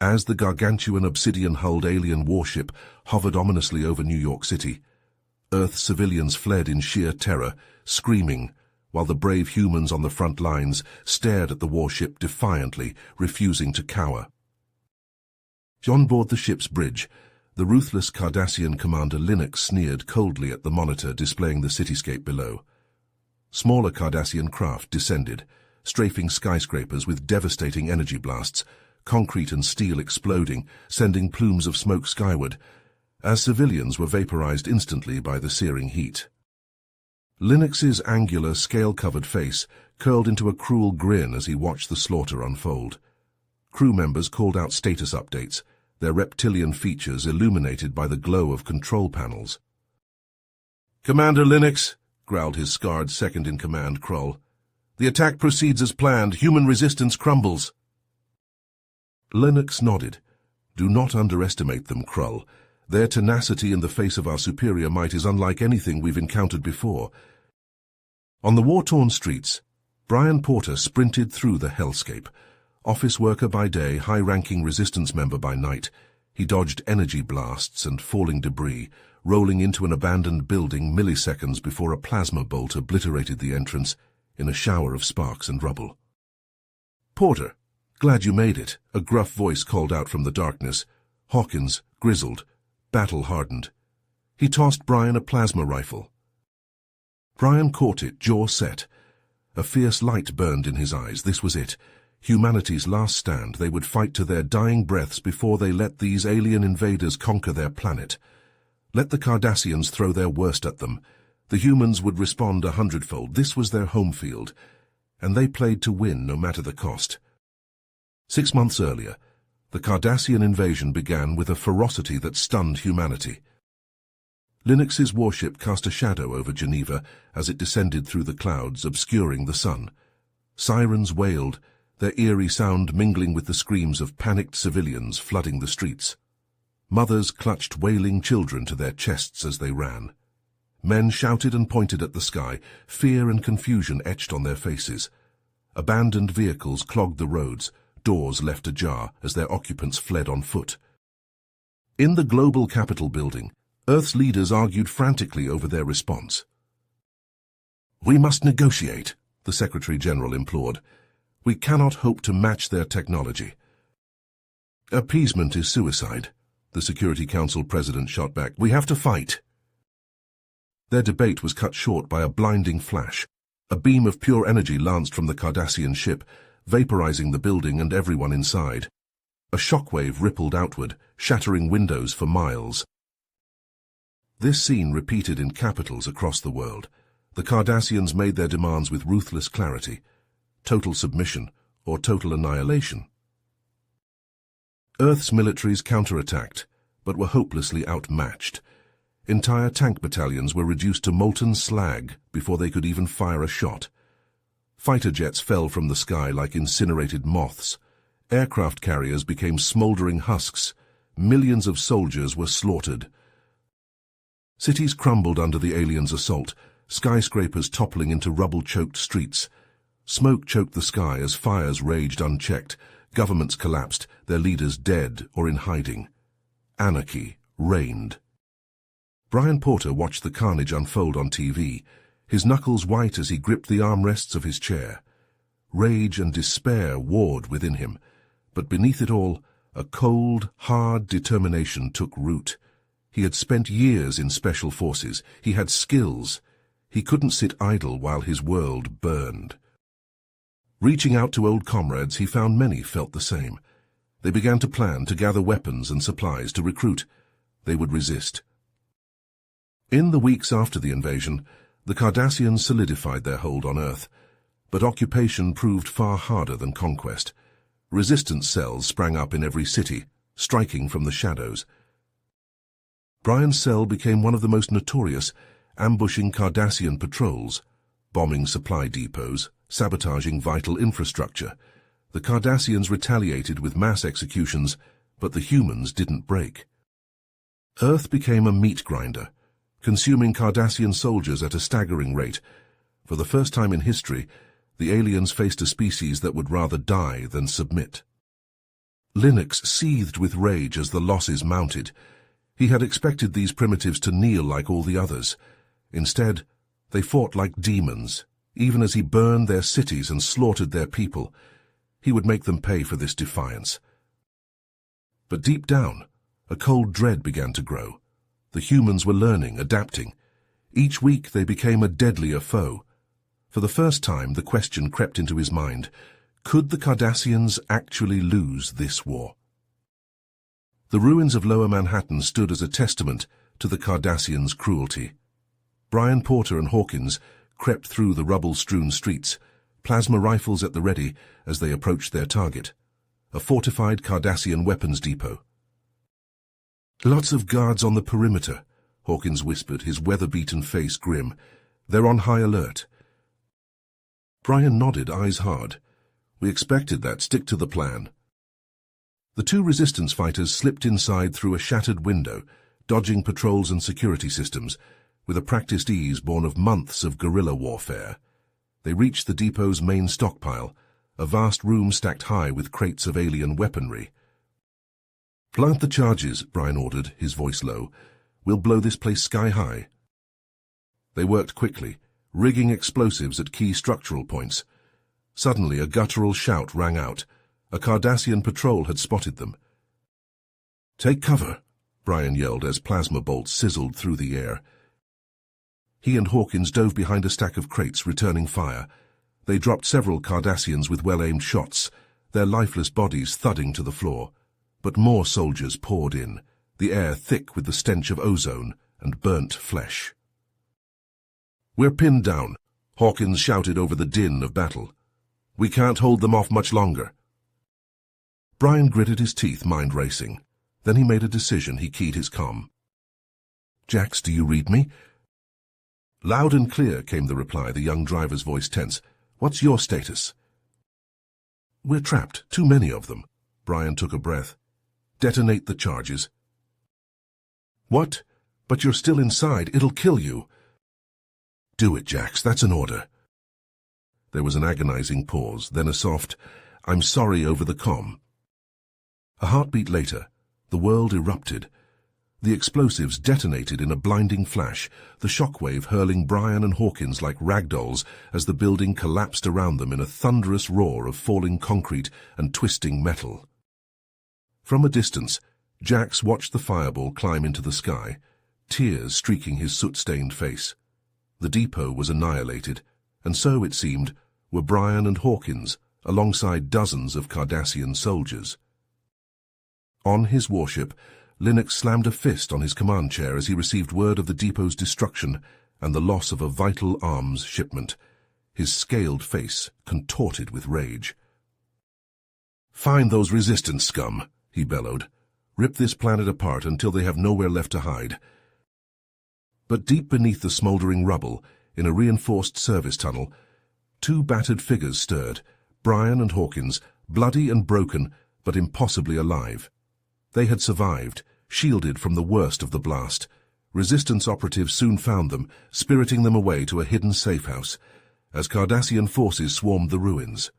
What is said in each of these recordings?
As the gargantuan obsidian-hulled alien warship hovered ominously over New York City, Earth civilians fled in sheer terror, screaming, while the brave humans on the front lines stared at the warship defiantly, refusing to cower. On board the ship's bridge, the ruthless Cardassian commander Linux sneered coldly at the monitor displaying the cityscape below. Smaller Cardassian craft descended, strafing skyscrapers with devastating energy blasts, concrete and steel exploding, sending plumes of smoke skyward, as civilians were vaporized instantly by the searing heat. Linux's angular, scale-covered face curled into a cruel grin as he watched the slaughter unfold. Crew members called out status updates, their reptilian features illuminated by the glow of control panels. "Commander Linux," growled his scarred second-in-command Krull. "The attack proceeds as planned. Human resistance crumbles." Linux nodded. "Do not underestimate them, Krull. Their tenacity in the face of our superior might is unlike anything we've encountered before." On the war-torn streets, Brian Porter sprinted through the hellscape. Office worker by day, high-ranking resistance member by night, he dodged energy blasts and falling debris, rolling into an abandoned building milliseconds before a plasma bolt obliterated the entrance in a shower of sparks and rubble. "Porter, glad you made it," a gruff voice called out from the darkness. Hawkins, grizzled, battle-hardened. He tossed Brian a plasma rifle. Brian caught it, jaw set. A fierce light burned in his eyes. This was it. Humanity's last stand. They would fight to their dying breaths before they let these alien invaders conquer their planet. Let the Cardassians throw their worst at them. The humans would respond 100-fold. This was their home field, and they played to win no matter the cost. 6 months earlier, the Cardassian invasion began with a ferocity that stunned humanity. Linux's warship cast a shadow over Geneva as it descended through the clouds, obscuring the sun. Sirens wailed, their eerie sound mingling with the screams of panicked civilians flooding the streets. Mothers clutched wailing children to their chests as they ran. Men shouted and pointed at the sky, fear and confusion etched on their faces. Abandoned vehicles clogged the roads, doors left ajar as their occupants fled on foot. In the global Capitol building, Earth's leaders argued frantically over their response. "We must negotiate," the Secretary-General implored. "We cannot hope to match their technology." "Appeasement is suicide," the Security Council President shot back. "We have to fight." Their debate was cut short by a blinding flash. A beam of pure energy lanced from the Cardassian ship, vaporizing the building and everyone inside. A shockwave rippled outward, shattering windows for miles. This scene repeated in capitals across the world. The Cardassians made their demands with ruthless clarity. Total submission or total annihilation. Earth's militaries counterattacked, but were hopelessly outmatched. Entire tank battalions were reduced to molten slag before they could even fire a shot. Fighter jets fell from the sky like incinerated moths. Aircraft carriers became smoldering husks. Millions of soldiers were slaughtered. Cities crumbled under the aliens' assault, skyscrapers toppling into rubble-choked streets. Smoke choked the sky as fires raged unchecked. Governments collapsed, their leaders dead or in hiding. Anarchy reigned. Brian Porter watched the carnage unfold on TV, his knuckles white as he gripped the armrests of his chair. Rage and despair warred within him, but beneath it all, a cold, hard determination took root. He had spent years in special forces. He had skills. He couldn't sit idle while his world burned. Reaching out to old comrades, he found many felt the same. They began to plan, to gather weapons and supplies, to recruit. They would resist. In the weeks after the invasion, the Cardassians solidified their hold on Earth, but occupation proved far harder than conquest. Resistance cells sprang up in every city, striking from the shadows. Brian's cell became one of the most notorious, ambushing Cardassian patrols, bombing supply depots, sabotaging vital infrastructure. The Cardassians retaliated with mass executions, but the humans didn't break. Earth became a meat grinder, consuming Cardassian soldiers at a staggering rate. For the first time in history, the aliens faced a species that would rather die than submit. Linux seethed with rage as the losses mounted. He had expected these primitives to kneel like all the others. Instead, they fought like demons, even as he burned their cities and slaughtered their people. He would make them pay for this defiance. But deep down, a cold dread began to grow. The humans were learning, adapting. Each week they became a deadlier foe. For the first time, the question crept into his mind: could the Cardassians actually lose this war? The ruins of Lower Manhattan stood as a testament to the Cardassians' cruelty. Brian Porter and Hawkins crept through the rubble-strewn streets, plasma rifles at the ready as they approached their target, a fortified Cardassian weapons depot. "Lots of guards on the perimeter," Hawkins whispered, his weather-beaten face grim. "They're on high alert." Brian nodded, eyes hard. "We expected that. Stick to the plan." The two resistance fighters slipped inside through a shattered window, dodging patrols and security systems, with a practiced ease born of months of guerrilla warfare. They reached the depot's main stockpile, a vast room stacked high with crates of alien weaponry. "Plant the charges," Brian ordered, his voice low. "We'll blow this place sky high." They worked quickly, rigging explosives at key structural points. Suddenly, a guttural shout rang out. A Cardassian patrol had spotted them. "Take cover," Brian yelled as plasma bolts sizzled through the air. He and Hawkins dove behind a stack of crates, returning fire. They dropped several Cardassians with well-aimed shots, their lifeless bodies thudding to the floor. But more soldiers poured in, the air thick with the stench of ozone and burnt flesh. "We're pinned down," Hawkins shouted over the din of battle. "We can't hold them off much longer." Brian gritted his teeth, mind racing. Then he made a decision. He keyed his comm. "Jax, do you read me?" "Loud and clear," came the reply, the young driver's voice tense. "What's your status?" "We're trapped. Too many of them." Brian took a breath. "Detonate the charges." "What? But you're still inside. It'll kill you." "Do it, Jax. That's an order." There was an agonizing pause, then a soft, "I'm sorry," over the comm. A heartbeat later, the world erupted. The explosives detonated in a blinding flash, the shockwave hurling Brian and Hawkins like ragdolls as the building collapsed around them in a thunderous roar of falling concrete and twisting metal. From a distance, Jax watched the fireball climb into the sky, tears streaking his soot-stained face. The depot was annihilated, and so, it seemed, were Brian and Hawkins, alongside dozens of Cardassian soldiers. On his warship, Linux slammed a fist on his command chair as he received word of the depot's destruction and the loss of a vital arms shipment, his scaled face contorted with rage. "Find those resistance scum," he bellowed. "Rip this planet apart until they have nowhere left to hide." But deep beneath the smoldering rubble, in a reinforced service tunnel, two battered figures stirred, Brian and Hawkins, bloody and broken, but impossibly alive. They had survived, shielded from the worst of the blast. Resistance operatives soon found them, spiriting them away to a hidden safe house, as Cardassian forces swarmed the ruins.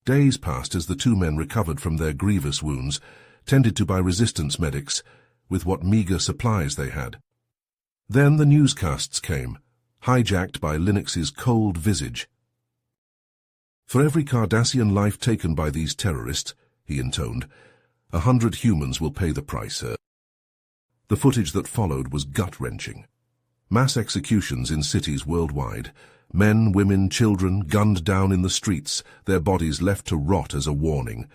Days passed as the two men recovered from their grievous wounds, tended to by resistance medics, with what meager supplies they had. Then the newscasts came, hijacked by Linux's cold visage. "For every Cardassian life taken by these terrorists," he intoned, 100 humans will pay the price. The footage that followed was gut-wrenching. Mass executions in cities worldwide. Men, women, children gunned down in the streets, their bodies left to rot as a warning.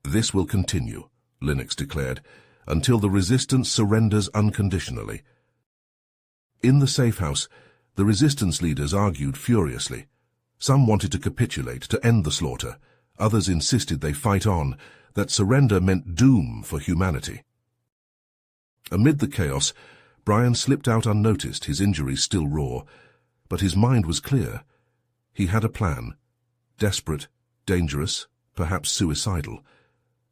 "This will continue," Linux declared, "until the resistance surrenders unconditionally." In the safe house, the resistance leaders argued furiously. Some wanted to capitulate, to end the slaughter. Others insisted they fight on, that surrender meant doom for humanity. Amid the chaos, Brian slipped out unnoticed, his injuries still raw. But his mind was clear. He had a plan. Desperate, dangerous, perhaps suicidal.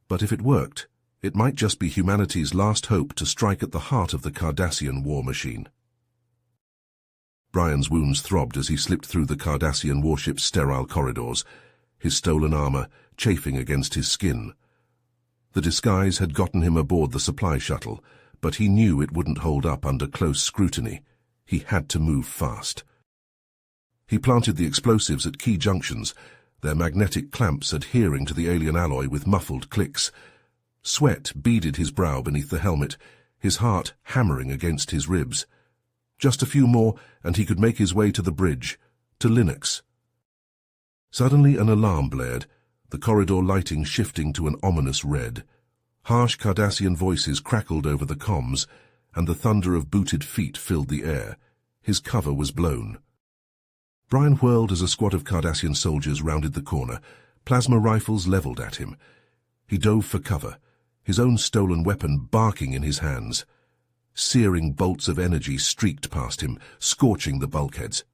But if it worked, it might just be humanity's last hope to strike at the heart of the Cardassian war machine. Brian's wounds throbbed as he slipped through the Cardassian warship's sterile corridors. his stolen armor chafing against his skin. The disguise had gotten him aboard the supply shuttle, but he knew it wouldn't hold up under close scrutiny. He had to move fast. He planted the explosives at key junctions, their magnetic clamps adhering to the alien alloy with muffled clicks. Sweat beaded his brow beneath the helmet, his heart hammering against his ribs. Just a few more, and he could make his way to the bridge, to Linux. Suddenly an alarm blared, the corridor lighting shifting to an ominous red. Harsh Cardassian voices crackled over the comms, and the thunder of booted feet filled the air. His cover was blown. Brian whirled as a squad of Cardassian soldiers rounded the corner, plasma rifles leveled at him. He dove for cover, his own stolen weapon barking in his hands. Searing bolts of energy streaked past him, scorching the bulkheads.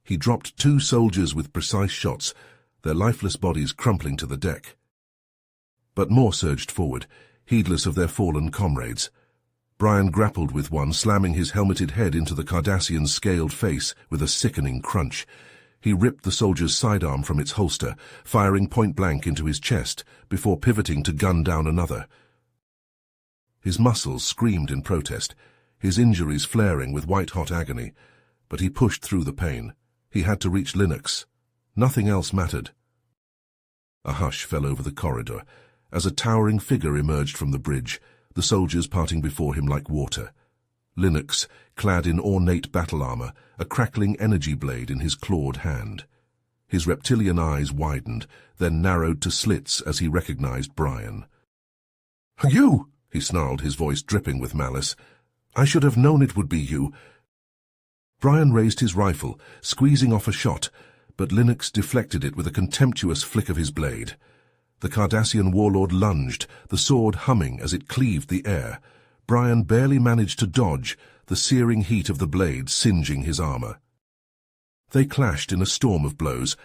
He dropped 2 soldiers with precise shots, their lifeless bodies crumpling to the deck. But more surged forward, heedless of their fallen comrades. Brian grappled with one, slamming his helmeted head into the Cardassian's scaled face with a sickening crunch. He ripped the soldier's sidearm from its holster, firing point-blank into his chest, before pivoting to gun down another. His muscles screamed in protest, his injuries flaring with white-hot agony, but he pushed through the pain. He had to reach Linux. Nothing else mattered. A hush fell over the corridor, as a towering figure emerged from the bridge, the soldiers parting before him like water. Linux, clad in ornate battle armor, a crackling energy blade in his clawed hand. His reptilian eyes widened, then narrowed to slits as he recognized Brian. "You!" he snarled, his voice dripping with malice. "I should have known it would be you." Brian raised his rifle, squeezing off a shot, but Linux deflected it with a contemptuous flick of his blade. The Cardassian warlord lunged, the sword humming as it cleaved the air. Brian barely managed to dodge, the searing heat of the blade singeing his armor. They clashed in a storm of blows,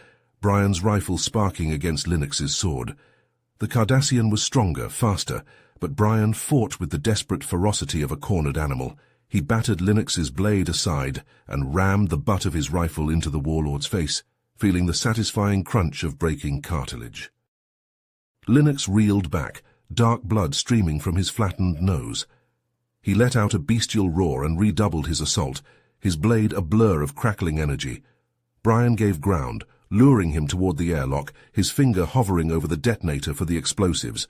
Brian's rifle sparking against Linux's sword. The Cardassian was stronger, faster, but Brian fought with the desperate ferocity of a cornered animal. He battered Linux's blade aside and rammed the butt of his rifle into the warlord's face, feeling the satisfying crunch of breaking cartilage. Linux reeled back, dark blood streaming from his flattened nose. He let out a bestial roar and redoubled his assault, his blade a blur of crackling energy. Brian gave ground, luring him toward the airlock, his finger hovering over the detonator for the explosives.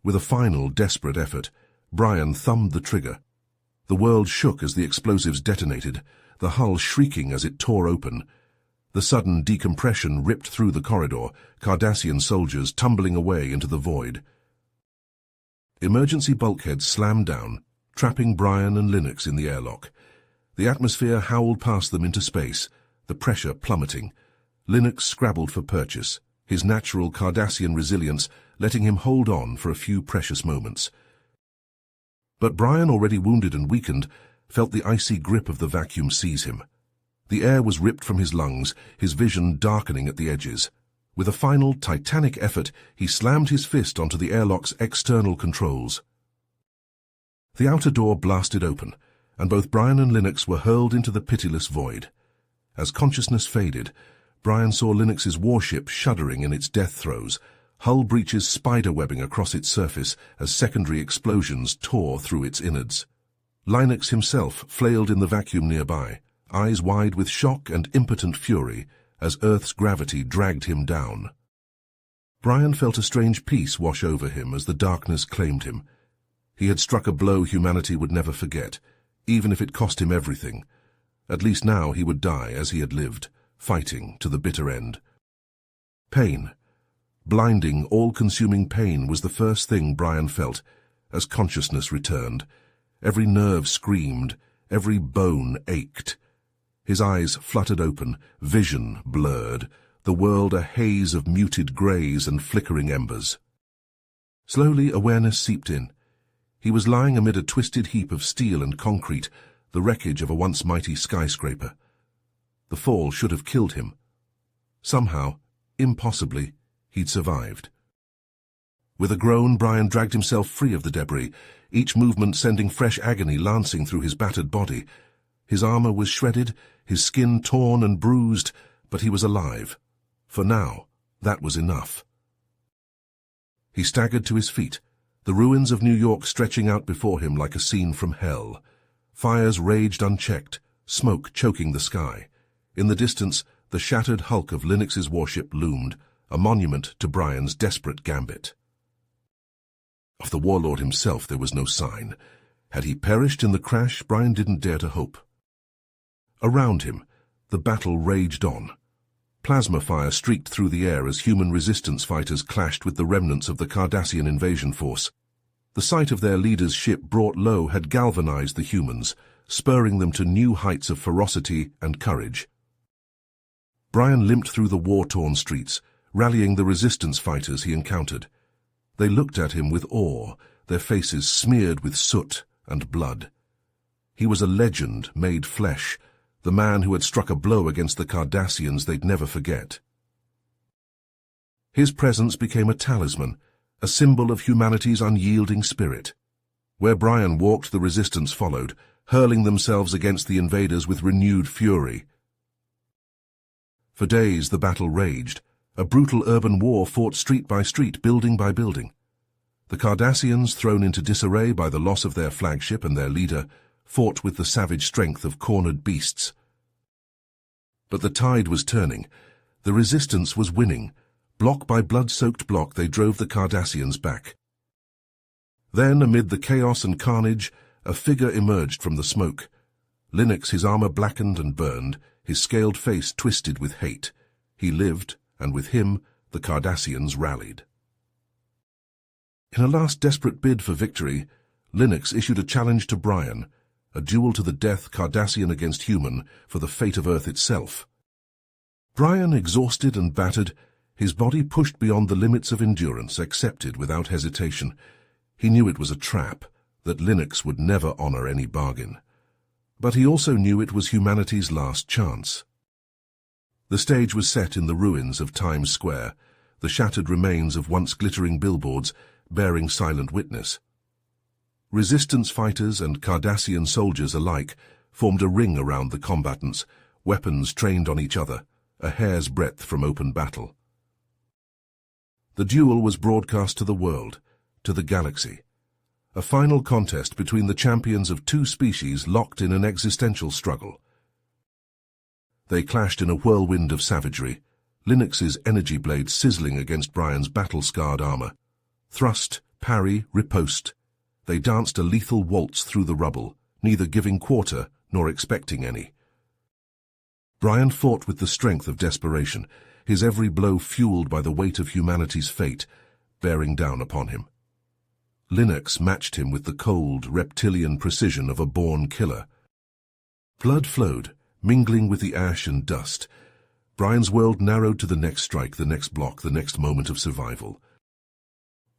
With a final, desperate effort, Brian thumbed the trigger. The world shook as the explosives detonated, the hull shrieking as it tore open. The sudden decompression ripped through the corridor, Cardassian soldiers tumbling away into the void. Emergency bulkheads slammed down, trapping Brian and Linux in the airlock. The atmosphere howled past them into space, the pressure plummeting. Linux scrabbled for purchase, his natural Cardassian resilience letting him hold on for a few precious moments. But Brian, already wounded and weakened, felt the icy grip of the vacuum seize him. The air was ripped from his lungs, his vision darkening at the edges. With a final, titanic effort, he slammed his fist onto the airlock's external controls. The outer door blasted open, and both Brian and Linux were hurled into the pitiless void. As consciousness faded, Brian saw Linux's warship shuddering in its death throes, hull breaches spiderwebbing across its surface as secondary explosions tore through its innards. Linux himself flailed in the vacuum nearby, eyes wide with shock and impotent fury, as Earth's gravity dragged him down. Brian felt a strange peace wash over him as the darkness claimed him. He had struck a blow humanity would never forget, even if it cost him everything. At least now he would die as he had lived, fighting to the bitter end. Pain. Blinding, all-consuming pain was the first thing Brian felt as consciousness returned. Every nerve screamed, every bone ached. His eyes fluttered open, vision blurred, the world a haze of muted greys and flickering embers. Slowly awareness seeped in. He was lying amid a twisted heap of steel and concrete, the wreckage of a once mighty skyscraper. The fall should have killed him. Somehow, impossibly, he'd survived. With a groan, Brian dragged himself free of the debris, each movement sending fresh agony lancing through his battered body. His armor was shredded, his skin torn and bruised, but he was alive. For now, That was enough. He staggered to his feet, the ruins of New York stretching out before him like a scene from hell. Fires raged unchecked, smoke choking the sky. In the distance, the shattered hulk of Lennox's warship loomed, a monument to Brian's desperate gambit. Of the warlord himself there was no sign. Had he perished in the crash, Brian didn't dare to hope. Around him, the battle raged on. Plasma fire streaked through the air as human resistance fighters clashed with the remnants of the Cardassian invasion force. The sight of their leader's ship brought low had galvanized the humans, spurring them to new heights of ferocity and courage. Brian limped through the war-torn streets, rallying the resistance fighters he encountered. They looked at him with awe, their faces smeared with soot and blood. He was a legend made flesh, the man who had struck a blow against the Cardassians they'd never forget. His presence became a talisman, a symbol of humanity's unyielding spirit. Where Brian walked, the resistance followed, hurling themselves against the invaders with renewed fury. For days the battle raged, a brutal urban war fought street by street, building by building. The Cardassians, thrown into disarray by the loss of their flagship and their leader, fought with the savage strength of cornered beasts. But the tide was turning. The resistance was winning. Block by blood-soaked block they drove the Cardassians back. Then, amid the chaos and carnage, a figure emerged from the smoke. Lennox, his armor blackened and burned, his scaled face twisted with hate. He lived, and with him, the Cardassians rallied. In a last desperate bid for victory, Lennox issued a challenge to Brian, a duel to the death, Cardassian against human, for the fate of Earth itself. Brian, exhausted and battered, his body pushed beyond the limits of endurance, accepted without hesitation. He knew it was a trap, that Lennox would never honor any bargain. But he also knew it was humanity's last chance. The stage was set in the ruins of Times Square, the shattered remains of once glittering billboards bearing silent witness. Resistance fighters and Cardassian soldiers alike formed a ring around the combatants, weapons trained on each other, a hair's breadth from open battle. The duel was broadcast to the world, to the galaxy. A final contest between the champions of two species locked in an existential struggle. They clashed in a whirlwind of savagery, Lennox's energy blade sizzling against Brian's battle-scarred armor. Thrust, parry, riposte. They danced a lethal waltz through the rubble, neither giving quarter nor expecting any. Brian fought with the strength of desperation, his every blow fueled by the weight of humanity's fate bearing down upon him. Lennox matched him with the cold, reptilian precision of a born killer. Blood flowed, mingling with the ash and dust. Brian's world narrowed to the next strike, the next block, the next moment of survival.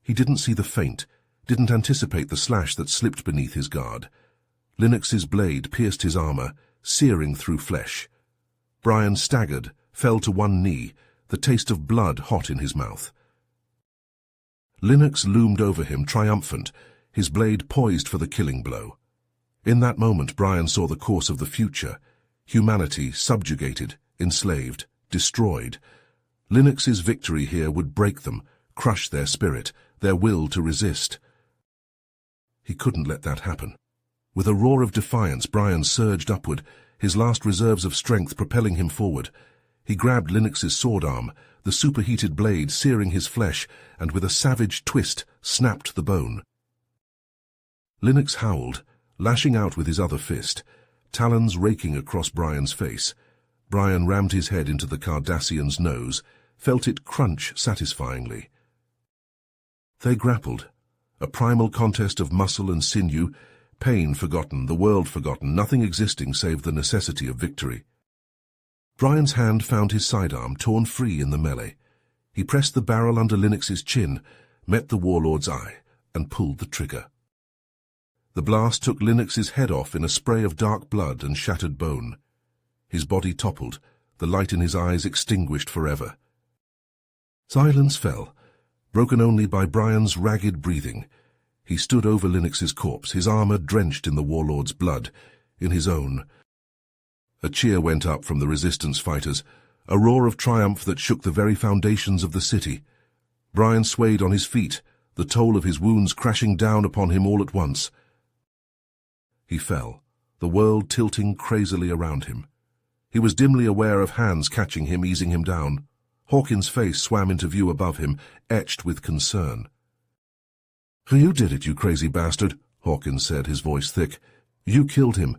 He didn't see the feint, didn't anticipate the slash that slipped beneath his guard. Lennox's blade pierced his armor, searing through flesh. Brian staggered, fell to one knee, the taste of blood hot in his mouth. Lennox loomed over him, triumphant, his blade poised for the killing blow. In that moment, Brian saw the course of the future. Humanity subjugated, enslaved, destroyed. Lennox's victory here would break them, crush their spirit, their will to resist. He couldn't let that happen. With a roar of defiance, Brian surged upward, his last reserves of strength propelling him forward. He grabbed Lennox's sword arm, the superheated blade searing his flesh, and with a savage twist snapped the bone. Lennox howled, lashing out with his other fist, talons raking across Brian's face. Brian rammed his head into the Cardassian's nose, felt it crunch satisfyingly. They grappled, a primal contest of muscle and sinew, pain forgotten, the world forgotten, nothing existing save the necessity of victory. Brian's hand found his sidearm torn free in the melee. He pressed the barrel under Lennox's chin, met the warlord's eye, and pulled the trigger. The blast took Lennox's head off in a spray of dark blood and shattered bone. His body toppled, the light in his eyes extinguished forever. Silence fell, broken only by Brian's ragged breathing. He stood over Lennox's corpse, his armor drenched in the warlord's blood, in his own. A cheer went up from the resistance fighters. a roar of triumph that shook the very foundations of the city. Brian swayed on his feet, the toll of his wounds crashing down upon him all at once. He fell, the world tilting crazily around him. He was dimly aware of hands catching him, easing him down. Hawkins' face swam into view above him, etched with concern. "You did it, you crazy bastard," Hawkins said, his voice thick. "You killed him."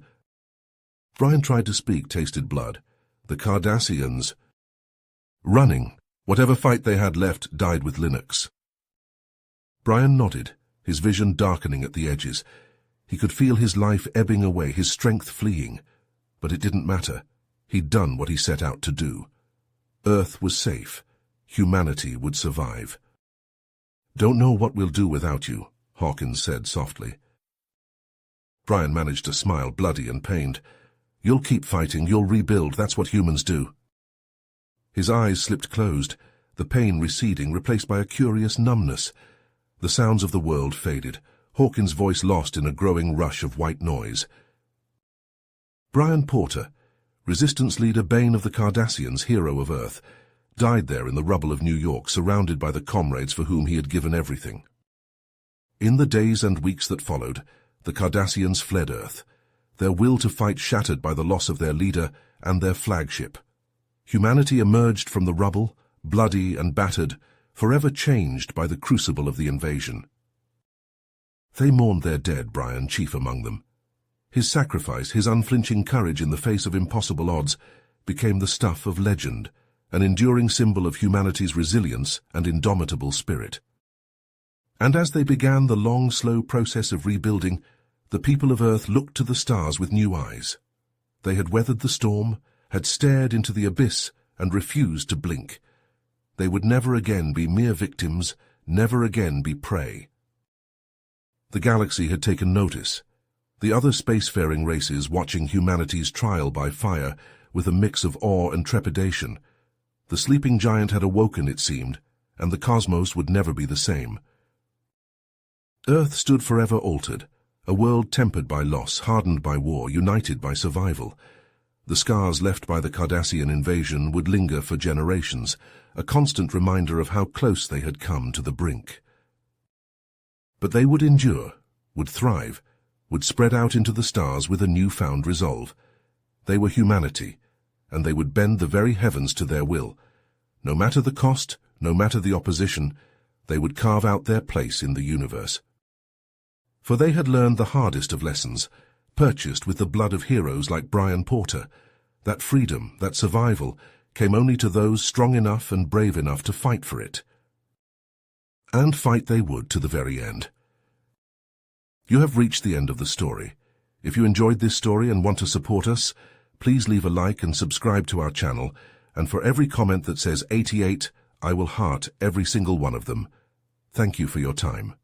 Brian tried to speak, tasted blood. The Cardassians. Running. Whatever fight they had left died with Linux. Brian nodded, his vision darkening at the edges. He could feel his life ebbing away, his strength fleeing. But it didn't matter. He'd done what he set out to do. Earth was safe. Humanity would survive. "Don't know what we'll do without you," Hawkins said softly. Brian managed to smile, bloody and pained. "You'll keep fighting, you'll rebuild, that's what humans do." His eyes slipped closed, the pain receding, replaced by a curious numbness. The sounds of the world faded, Hawkins' voice lost in a growing rush of white noise. Brian Porter, Resistance leader, bane of the Cardassians, hero of Earth, died there in the rubble of New York, surrounded by the comrades for whom he had given everything. In the days and weeks that followed, the Cardassians fled Earth, their will to fight shattered by the loss of their leader and their flagship. Humanity emerged from the rubble, bloody and battered, forever changed by the crucible of the invasion. They mourned their dead, Brian chief among them. His sacrifice, his unflinching courage in the face of impossible odds, became the stuff of legend, an enduring symbol of humanity's resilience and indomitable spirit. And as they began the long, slow process of rebuilding, the people of Earth looked to the stars with new eyes. They had weathered the storm, had stared into the abyss, and refused to blink. They would never again be mere victims, never again be prey. The galaxy had taken notice. The other spacefaring races watching humanity's trial by fire with a mix of awe and trepidation. The sleeping giant had awoken, it seemed, and the cosmos would never be the same. Earth stood forever altered, a world tempered by loss, hardened by war, united by survival. The scars left by the Cardassian invasion would linger for generations, a constant reminder of how close they had come to the brink. But they would endure, would thrive, would spread out into the stars with a newfound resolve. They were humanity, and they would bend the very heavens to their will. No matter the cost, no matter the opposition, they would carve out their place in the universe. For they had learned the hardest of lessons, purchased with the blood of heroes like Brian Porter. That freedom, that survival, came only to those strong enough and brave enough to fight for it. And fight they would to the very end. You have reached the end of the story. If you enjoyed this story and want to support us, please leave a like and subscribe to our channel, and for every comment that says 88, I will heart every single one of them. Thank you for your time.